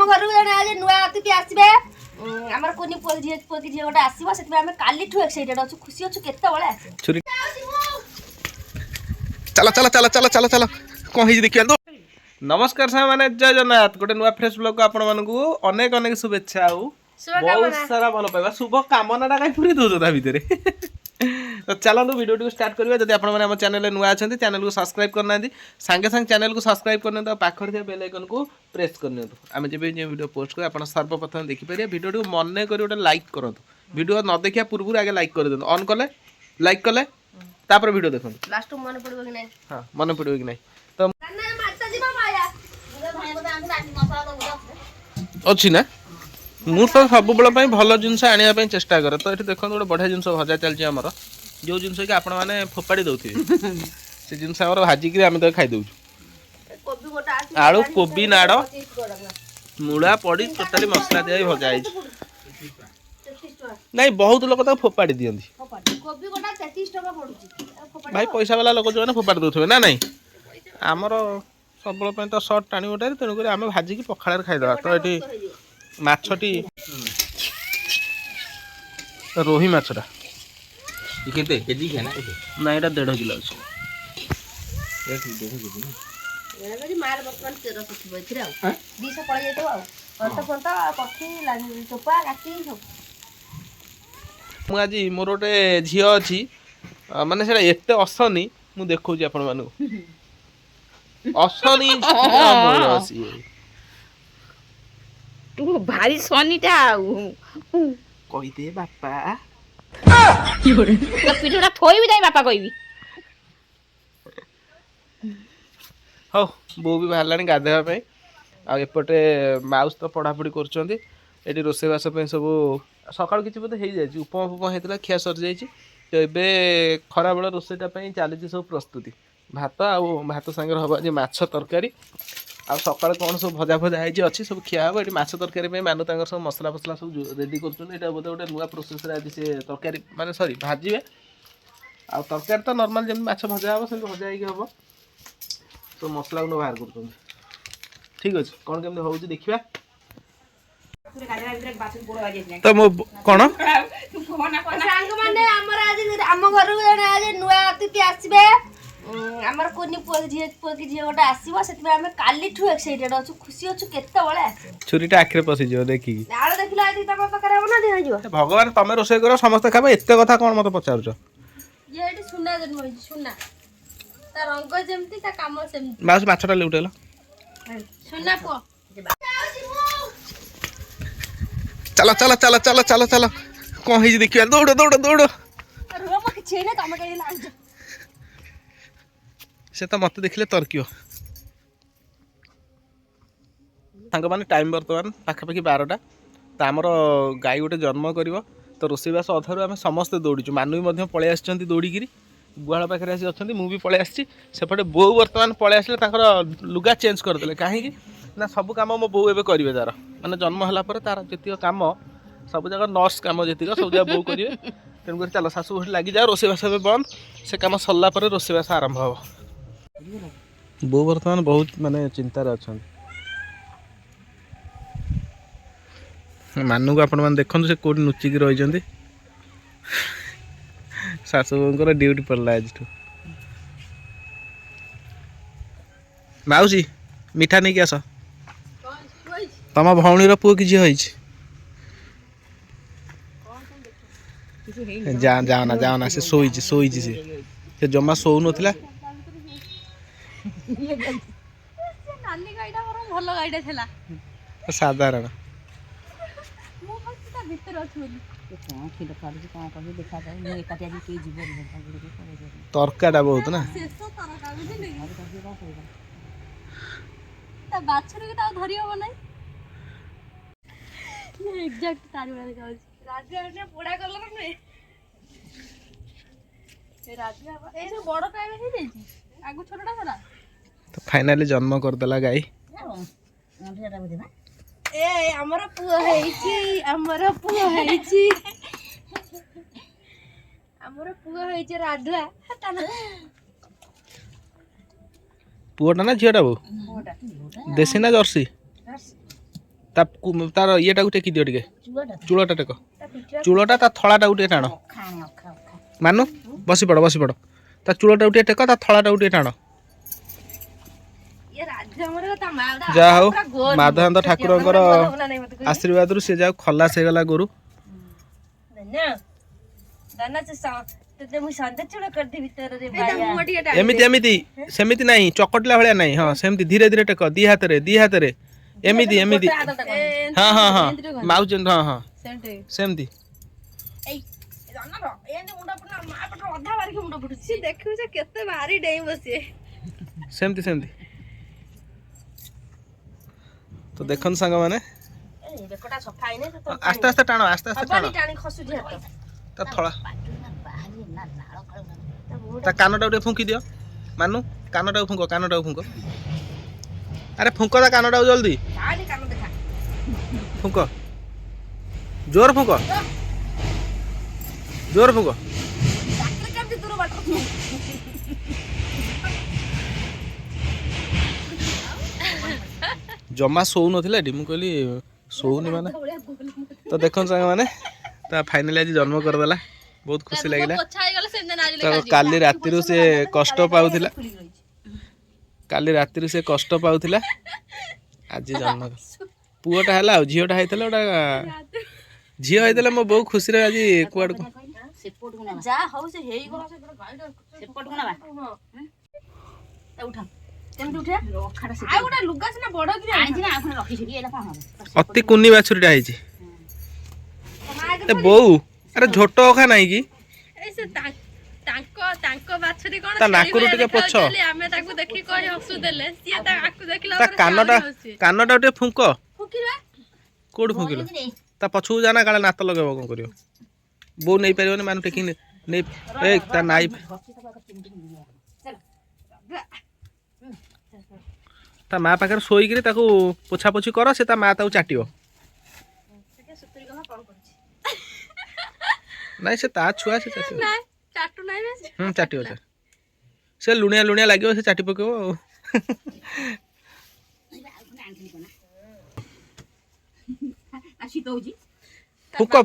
घर आज नुआ अतिथि आसबे हमर कोनी पोकी झियो गोटे आसीबो सेति हम काली ठु एक्साइटेड अछु खुशी अछु केते बळे आसी छुरी चला चला चला चला चला चला कोन हिज देखिया दो। नमस्कार साहेब माने जय जगन्नाथ गोटे नुआ फ्रेश ब्लॉग को आपण मानकू अनेक अनेक शुभेच्छा आउ बहुत सारा भलो पाइबा शुभ कामनाटा काई पूरी दोजो ता भितरे तो चलो वीडियो को स्टार्ट करिया जदि आपण माने हम चैनल रे नुआ अछंती चैनल को सब्सक्राइब करना दी संगे संग चैनल को सब्सक्राइब करने तो पाखर जे बेल आइकन को प्रेस करने तो आमे जेबे जे वीडियो पोस्ट कर आपण सर्वप्रथम देखि परिया वीडियो को मन करी ओटा लाइक करंतु वीडियो न देखिया पूर्व आगे लाइक कर देन ऑन कले लाइक कले तापर वीडियो देखन लास्ट मन पड़बो कि नै हां मन पड़बो कि नै तो ना मारता जीवा माया भाई को हम राती मसाला दो अछि ना मु तो सब बेला भल जिनस आने चेष्टा करे तो ये देखो गोटे बढ़िया जिनस भजा चलती आमर जो जिनस कि आपण मैंने फोपाड़ी दौथे से जिनस आम भाजिक आम तो खाई दौचु आलू कोबी नाड़ मूला पड़ी टोटाली मसला दिया भजा नहीं बहुत लोग तो फोपाड़ी दिखती भाई पैसा वाला लोग जो फोपाड़ी दौथे ना नहीं आमर सब तो सर्ट टाणी गोटे तेणुक आम भाजिकी पखाड़ खाईदे तो ये माछटी रोही माछटा केते केजी के ना ना एटा 1.5 किलो अछि एना मार बर्तमान 1300 थिबो इथरे आ 200 पड़ जाइतो आ पंता पक्षी चोपा काटी सब मु आज मोर गोटे झियो अछि माने सेटा एते असनी मु देखौची आपण मानु असनी मोर अछि तू भारी सोनीटा कहि दे बापा पिठोटा थोई भी जाई बापा कहबी हो बो भी बाहरलानी गाधेवा पे आ एपटे माउस तो पढ़ापढ़ी करछंती एटी रोसेबास पे सब सकाळ किछि बोते हेई जायछि उपमा उपमा हेतला खिया सर जायछि तो एबे खरा बेला रोसेटा पे चालिछि सब प्रस्तुति भात आ भात संगे हबा जे माछ तरकारी आ सकाळ कोन सब भजा भजा हेछि अछि सब खिया हबो एटी माछ तरकारी पे मानु तांगर सब मसला फसला सब रेडी करछन एटा बोते गोटे नुवा प्रोसेस रे आदि से तरकारी माने सॉरी भाजीबे आ तरकारी तो नॉर्मल जेम माछ भजा हबो से भजा हेकि हबो तो मसला गुण बाहर करछन ठीक अछि कोन केम होउछि देखिबा तो मो कोन सांग माने हमर आज हम घर आज नुआ अतिथि आसबे हमर कोनी पोकी झियो गोटे आसीबो सेति हम काली ठु एक्साइटेड अछु खुशी अछु केते बळे आसी छुरीटा आखरे पसी जियो देखि आलो देखिला आदि तक तकर हो ना दिहा जियो भगवान तमे रोसे करो समस्त खाबे एते कथा कोन मते पचारछ ये एटी सुना जन्म होई सुना ता रंग जेमती ता काम सेमती मास माछटा लेउटेला सुना पो चला चला चला चला चला चला कोन हिज देखिया दौड़ दौड़ दौड़ अरे रो मके छेने काम कई लाग से तो मत देखले तरकियो सांग माने टाइम वर्तमान पाखापाखि 12टा तो आमर गाई गोटे जन्म कर तो रोषेबास अधारू आम समस्ते दौड़ीचु मानु भी पलि आसछंती दौड़िकी गुहाल पाखे आसी अच्छा मुझे पलि आसी सेपटे बो बर्तमान पलि आसले लुगा चेंज करदे कहीं ना सब कम मो बो एवं करेंगे तार मैंने जन्म है तार जी कम सब जगह नर्स कम जी सब जगह बो करेंगे तेणुक चल शाशु घर लगी जाओ रोषेबास बंद से कम सरला रोषेबास आरंभ हम बो बर्तमान बहुत माने चिंतार अच्छा मानु को आपण मैंने देखते से कौट लुचिकी रही शाशुर ड्यूटी पड़ला आज माउसी मिठा नहीं आस तम भौणीर पुओ कि झील जाओना जाओना से शोई से जमा शो नथिला नानी गाइडा मोर भलो गाइडा थला साधारण मु फक्त ता भीतर अछि बोली कौन खिल खाड़ी कौन कभी देखा जाए मैं एकाटी आज के जीवन तरकाटा बहुत ना शेष तरका बुझिले ता बाछर के ता धरि हो नै ये एग्जैक्ट तारी वाला गाउँ राजा ने पोड़ा कलर नै ए राजा ए से बड़ टाइम हे देछि आगु छोटटा छला तो फाइनली जन्म करदेला गाई ए हमर पुओ हेछि हमर पुओ हेछि राधा तना पुओटा ना झीटा बो देसी ना जर्सी ତାର ଇଏଟାକୁ ଟେକି ଦିଅ ଟିକେ ଚୁଡ଼ାଟା ଚୂଳଟା ଟେକ ଚୂଳଟା ତା ଥଳାଟାକୁ ଟିକେ ଟାଣ ଖାଣେ ଅଖା ଅଖା ମାନୁ ବସି ପଡ଼ ତା ଚୂଳଟାକୁ ଟିକେ ଟେକ ତା ଥଳାଟାକୁ ଟିକେ ଟାଣ ଇଏ ରାଧେ ଆମର ତା ମା ଗୁଡା ଯାହା ହଉ ପୁରା ଗୋଲ। ମାଧବାନନ୍ଦ ଠାକୁରଙ୍କର ଗୋଲ ହବ ନା ନାଇଁ ମତେ କହିଲେ? ଆଶୀର୍ବାଦରୁ ସେ ଯାହା ଖଲାସ ହେଇଗଲା ଗୋରୁ ଧନ୍ୟ ଦାନା ତତେ ମୁଁ ସନ୍ଧ୍ୟା ଚୂଳ କରିଦେବି ତୋର ରେ ବାୟା ଟିକେ ଟାଣି ଏମିତି ଏମିତି ସେମିତି ନାହିଁ ଚକଟିଲା ଭଳିଆ ନାହିଁ ହଁ ସେମିତି ଧୀରେ ଧୀରେ ଟେକ ଦି ହାତରେ ଏମିତି ଏମିତି ହଁ ହଁ ହଁ ମାଉଚ ହଁ ହଁ ସେମିତି ଏଇ ଜାନର ଏନେ ମୁଣ୍ଡ ପୁନା ମା ପଟ ଅଧା ବାରିକି ମୁଣ୍ଡ ପଡୁଛି ସେ ଦେଖିବୁ ଯେ କେତେ ଭାରି ଡେଇଁ ବସିଏ ସେମିତି ତ ଦେଖନ୍ତୁ ସାଙ୍ଗମାନେ ଏ ବେକଟା ସଫା ହେଇନି ତ ଆସ୍ତେ ଆସ୍ତେ ଟାଣ ହବନି ଟାଣି ଖସୁଛି ହାତ ତା ଥଳା ବାହାରି ନା ନାଳ ଫାଳ ତା କାନଟାକୁ ଟିକେ ଫୁଙ୍କି ଦିଅ ମାନୁ କାନଟାକୁ ଫୁଙ୍କ ଆରେ ଫୁଙ୍କ ତା କାନଟାକୁ ଜଲ୍ଦି କାନି କାନ ଦେଖା ଫୁଙ୍କ ଜୋର ଫୁଙ୍କ ଚାକରେ କେମିତି ଦୂର ବାଟ ଜମା ଶୋଉନଥିଲା ଏଠି ମୁଁ କହିଲି ଶୋଉନି ମାନେ ତ ଦେଖନ୍ତୁ ସାଙ୍ଗମାନେ ତା ଫାଇନାଲି ଆଜି ଜନ୍ମ କରିଦେଲା ବହୁତ ଖୁସି ଲାଗିଲା ତ କାଲି ରାତିରୁ ସେ କଷ୍ଟ ପାଉଥିଲା ଆଜି ଜନ୍ମ ପୁଅଟା ହେଲା ଆଉ ଝିଅଟା ହେଇଥିଲା ଗୋଟା ଝିଅ ହେଇଥିଲେ ମୋ ବୋଉ ଖୁସିରେ ଆଜି କୁଆଡେ ସେପଟକୁ ନେବା ଯାହା ହଉ ସେ ହେଇଗଲା ସେ ଗାଇଡ ସେପଟକୁ ନେବା ଉଠା କେମିତି ଉଠିଆ ଆଉ ଗୋଟେ ଲୁଗା ସିନା ବଡ କି ଆଣିଛି ନା ଆଉ ପୁଣି ରଖିଛି ଏଇଟା କଣ ହବ ଅତି କୁନି ବାଛୁରୀଟା ହେଇଛି ଏ ବୋଉ ଆରେ ଝୋଟ ଅଖା ନାହିଁ କି ଏଇ ସେ ତାଙ୍କ ବାଛୁରୀ କଣ ତା ନାକରୁ ଟିକେ ପଛ ଆମେ ତାକୁ ଦେଖି କହି ହସୁଦେଲେ ସିଏ ତା ଆକୁ ଦେଖିଲା ତା କାନଟା ଟିକେ ଫୁଙ୍କ ଫୁକିବା କୋଉଠି ଫୁଙ୍କିଲ ତା ପଛକୁ ଯାନା କାଳେ ନାତ ଲଗେଇବ କଣ କରିବ ବୋଉ ନେଇପାରିବନି ମାନେ ଟେକି ନେଇ ତା ନାଇ ତା ମା ପାଖରେ ଶୋଇକିରି ତାକୁ ପୋଛାପୋଛି କର ସେ ତା ମା ତାକୁ ଚାଟିବ ନାଇଁ ସେ ତା ଛୁଆ ସେ ଚାଟିବ ଚାଟିବ ସେ ଲୁଣିଆ ଲାଗିବ ସେ ଚାଟି ପକେଇବ ଆଉ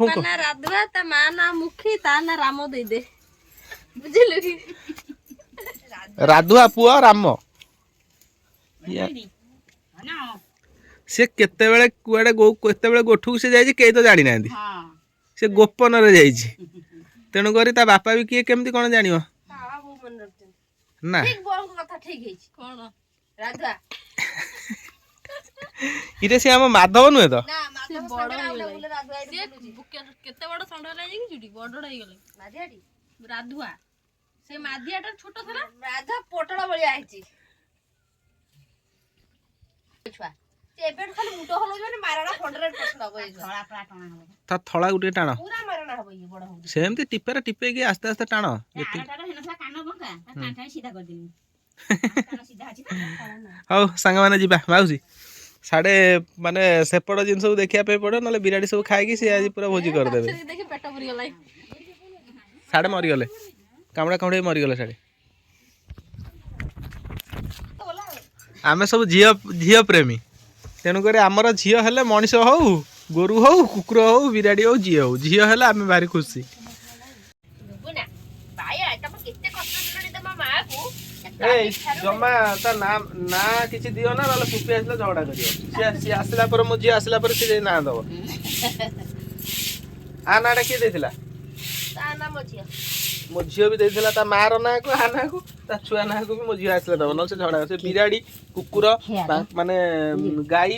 ଫୁଙ୍କ ନା ରାଧୁଆ ତା ମା ନା ମୁଖୀ ତା ନା ରାମ ଦେଇଦେ ବୁଝିଲୁ କି ରାଧୁଆ ପୁଅ ରାମ ସେ କେତେବେଳେ କୁଆଡେ କେତେବେଳେ ଗୋଠକୁ ସେ ଯାଇଛି କେହି ତ ଜାଣିନାହାନ୍ତି ସେ ଗୋପନରେ ଯାଇଛି ତେଣୁକରି ତା ବାପା ବି କିଏ କେମିତି କଣ ଜାଣିବ ନା ଇରେ ସେ ଆମ ମାଧବ ନୁହେଁ ତ କେତେ ବଡ ଷଣ୍ଢ ହେଲାଣି ବଡ ହେଇଗଲେ ରାଧୁଆ ସେ ମାଧିଆଟା ଛୋଟ ଥିଲା ରାଧା ପୋଟଳ ଭଳିଆ ହେଇଛି ଛୁଆ ଏବେଠୁ ଖାଲି ମୁଣ୍ଡ ହଲଉଛି ମାନେ ମାରଣା 100% ହବ ଏଇ ଛୁଆ ତା ଥଳା ଗୋଟେ ଟାଣ ପୁରା ମାରଣା ହବ ଇଏ ବଡ ହଉଛି ସେମିତି ଟିପେଇକି ଆସ୍ତେ ଆସ୍ତେ ଟାଣ ହଉ ସାଙ୍ଗମାନେ ଯିବା ମାଉସୀ ସାଡେ ମାନେ ସେପଟ ଜିନିଷକୁ ଦେଖିବା ପାଇଁ ପଡିବ ନହେଲେ ବିରାଡ଼ି ସବୁ ଖାଇକି ସିଏ ଆଜି ପୁରା ଭୋଜି କରିଦେବେ ସାଡେ ମରିଗଲେ କାମୁଡା କାମୁଡି ମରିଗଲେ ସାଡେ ଆମେ ସବୁ ଝିଅ ପ୍ରେମୀ ତେଣୁକରି ଆମର ଝିଅ ହେଲେ ମଣିଷ ହଉ ଗୋରୁ ହଉ କୁକୁର ହଉ ବିରାଡ଼ି ହଉ ଝିଅ ହେଲେ ଆମେ ଭାରି ଖୁସି ଜମା ତା ନା କିଛି ଦିଅ ନା ନହେଲେ ପୁପି ଆସିଲେ ଝଗଡା କରିବ ସିଏ ଆସିଲା ପରେ ମୋ ଝିଅ ଆସିଲା ପରେ ସିଏ ନାଁ ଦବ ଆ ନାଁଟା କିଏ ଦେଇଥିଲା ମୋ ଝିଅ ବି ଦେଇଥିଲା ତା ମାର ନାଁକୁ ଆ ନାଁକୁ ତା ଛୁଆ ନାଁକୁ ବି ମୋ ଝିଅ ଆସିଲେ ଦବ ନହେଲେ ସେ ଝଗଡା ସେ ବିରାଡ଼ି କୁକୁର ମାନେ ଗାଈ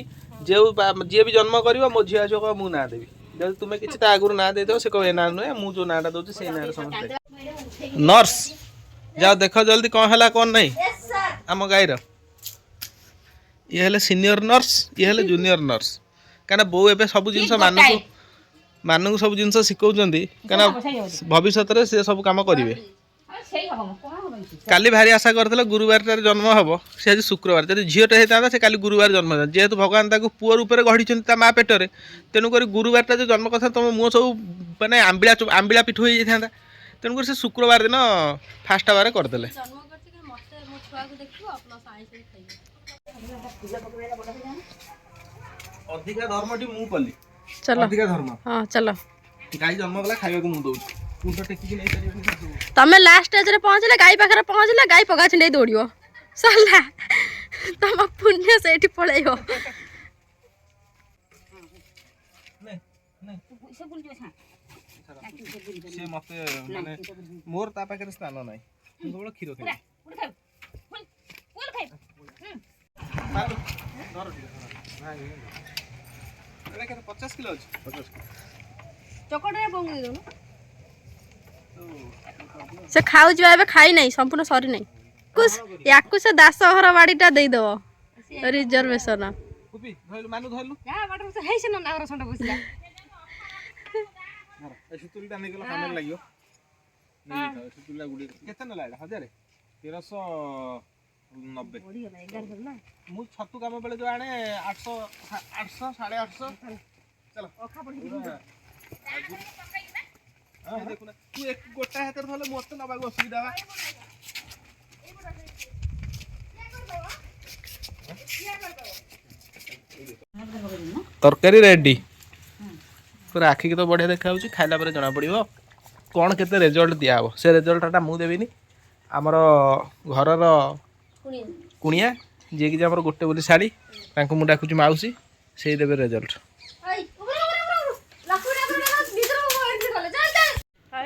ଯିଏ ବି ଜନ୍ମ କରିବ ମୋ ଝିଅ ଆସିବ କହିବ ମୁଁ ନାଁ ଦେବି ଯଦି ତୁମେ କିଛି ତା ଆଗରୁ ନାଁ ଦେଇଦେବ ସେ କହିବ ଏ ନାଁ ନୁହେଁ ମୁଁ ଯୋଉ ନାଁଟା ଦଉଛି ସେଇ ନାଁରେ ସମସ୍ତେ ନର୍ସ ଯାଅ ଦେଖ ଜଲ୍ଦି କଣ ହେଲା କଣ ନାହିଁ ଆମ ଗାଈର ଇଏ ହେଲେ ସିନିୟର ନର୍ସ ଇଏ ହେଲେ ଜୁନିୟର ନର୍ସ କାହିଁକିନା ବୋଉ ଏବେ ସବୁ ଜିନିଷ ମାନଙ୍କୁ ସବୁ ଜିନିଷ ଶିଖଉଛନ୍ତି କାହିଁକିନା ଭବିଷ୍ୟତରେ ସେ ସବୁ କାମ କରିବେ କାଲି ଭାରି ଆଶା କରିଥିଲେ ଗୁରୁବାରଟାରେ ଜନ୍ମ ହବ ସେ ଆଜି ଶୁକ୍ରବାର ଯଦି ଝିଅଟେ ହେଇଥାନ୍ତା ସେ କାଲି ଗୁରୁବାର ଜନ୍ମ ହେଇଥାନ୍ତା ଯେହେତୁ ଭଗବାନ ତାକୁ ପୁଅ ରୂପରେ ଗଢ଼ିଛନ୍ତି ତା ମା ପେଟରେ ତେଣୁକରି ଗୁରୁବାରଟା ଯୋଉ ଜନ୍ମ କଥା ତମ ମୁହଁ ସବୁ ମାନେ ଆମ୍ବିଳା ପିଠୁ ହେଇଯାଇଥାନ୍ତା ତେଣୁକରି ସେ ଶୁକ୍ରବାର ଦିନ ଫାଷ୍ଟ ବାର କରିଦେଲେ ଅଧିକା ଧର୍ମଟି ମୁଁ କଲି चलो ଅଧିକା ଧର୍ମ हाँ चलो ଗାଈ ଜନ୍ମ କଲା ଖାଇବାକୁ ମୁଁ ଦଉଛି ତୁ ତ ଟେକିକି ନେଇ ପାରିବନି ଶାଶୁ। तमे लास्ट स्टेज रे पहुंचले गाई पाखरे पहुंचले गाई पगा छिंडे दौड़ियो सरला तम पुण्य सेठी पळेयो ସେ ବୁଲିଯିବ ଛାଁ ସେ ମତେ ମାନେ ମୋର ତା ପାଖରେ ସ୍ଥାନ ନାହିଁ ମୁଁ କେବଳ କ୍ଷୀର ଖାଇବି। ଚାଲୁ, ଧର ଟିକେ, ଧର। ଏଇଟା କେତେ 50 କିଲୋ ଅଛି? 50 କିଲୋ। चकड़े बंगी दो से खाऊ जो एबे खाई नहीं संपूर्ण सरी नहीं कुछ याकु से 10 घर बाड़ीटा देई दो रिजर्वेशन कुपी धइलु मानु धइलु या बाटर से हेइ से न नागर संडा बसिला धर ए सुतुलटा नै गेला कामे लागियो नै था सुतुलटा गुडी केते न लाइला 1000 1390 बड़ी होला 1100 ना मु छतु काम बेले जो आणे 800 800 850 चलो ओखा पड़ी हां देखु ना तू एक गोटा हातर धले मते नबागु असुविधा बा तरकारी रेडी पूरा आखि की तो बढ़िया देखा खाइला पर जना पड़ो कौन केते रिजल्ट दिया हो से रिजल्टा मु देविनी आमर घरर कुणिया जी कि आमर गोटे बोली शाड़ी तांको मु डाकुची माउसी से देबे रिजल्ट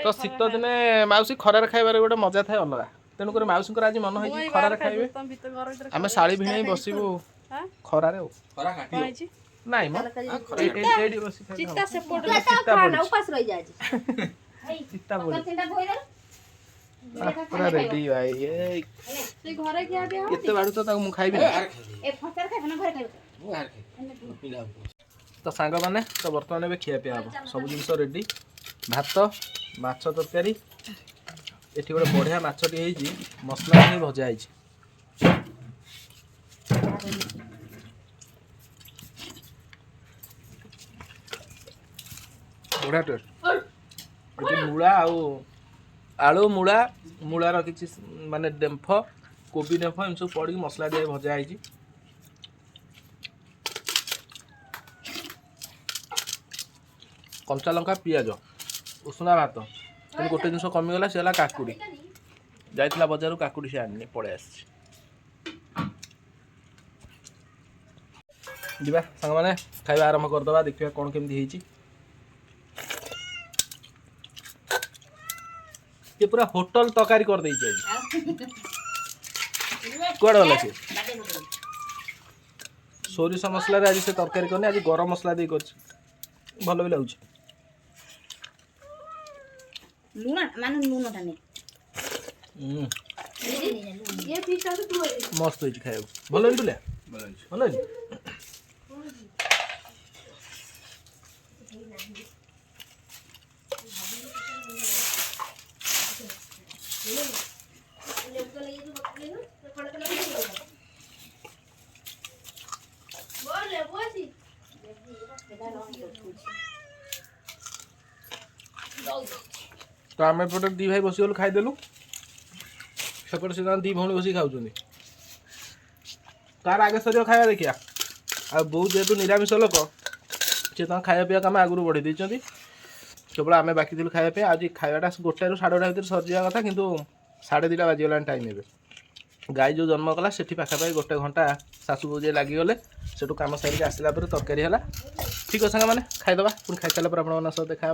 तो शीत दिने माउसी खरार खाइबार गोटे मजा थाए अलग तेणुक माउसी आज मन हो खरार खाइबे आम शाड़ी भिणे बसबू खरार खरा काटी नाई म एडी बसी चित्ता से खाना उपास रह जाय चित्ता बोली पूरा रेडी भाई ए से घरे क्या बे केते बाडू तो ताको मु खाइबे ए फसर खाइ ना घरे खाइ मु यार पिला तो सांग माने तो वर्तमान में खिया पिया हम सब जिंस रेडी भात माछ तरकारी एठी गोटे बढ़िया माछटी हेजी मसला नहीं भजा हेजी बढ़िया टेस्ट एठी मूला आलू मूला मूलार किछि माने डेम्फ कोबी डेम्फ एम सब पड़ी मसला दिए भजा हेजी कंचा लंका पियाज उषुना भात तेणु गोटे जिन कमिगला सी है काकुड़ी जाइला बजार काकुड़ी से आनी पड़े आस जीवा सांग मैंने खाଇବା आरंभ करदे देखिए कौन केमती होती ये पूरा होटल तकारी कर दे कौड़ गला सी सोरिष मसला आज से तरकारी करनी आज गरम मसला दे कर भल भी लगुच लुण माने लुणटा ने ये पीछा से तू मस्त होई खाइबो भल होइले भल होइले तो आम एपटे दी भाई बसीगलु खाईदेलु सेपटे से दी भौणी बस खाऊँ तार आगे सर खाया देखिया आ बहुत जेहेतु निरामिष लोक सी खाया पीवा कम आगु बढ़ी देती केवल आम बाकी थी खाया आज खावाटा 1टा ରୁ 2:30 भितर सरीजा कथा कि 2:30 बाजीगला टाइम ए गाई जो जन्म कला से पाखापाखि 1 घंटा सासू बोझे लगिगले से कम सारिक आसला तरकारी है ठीक है सांग मैंने खाईदे पुणी खाई सारा पर आप देखा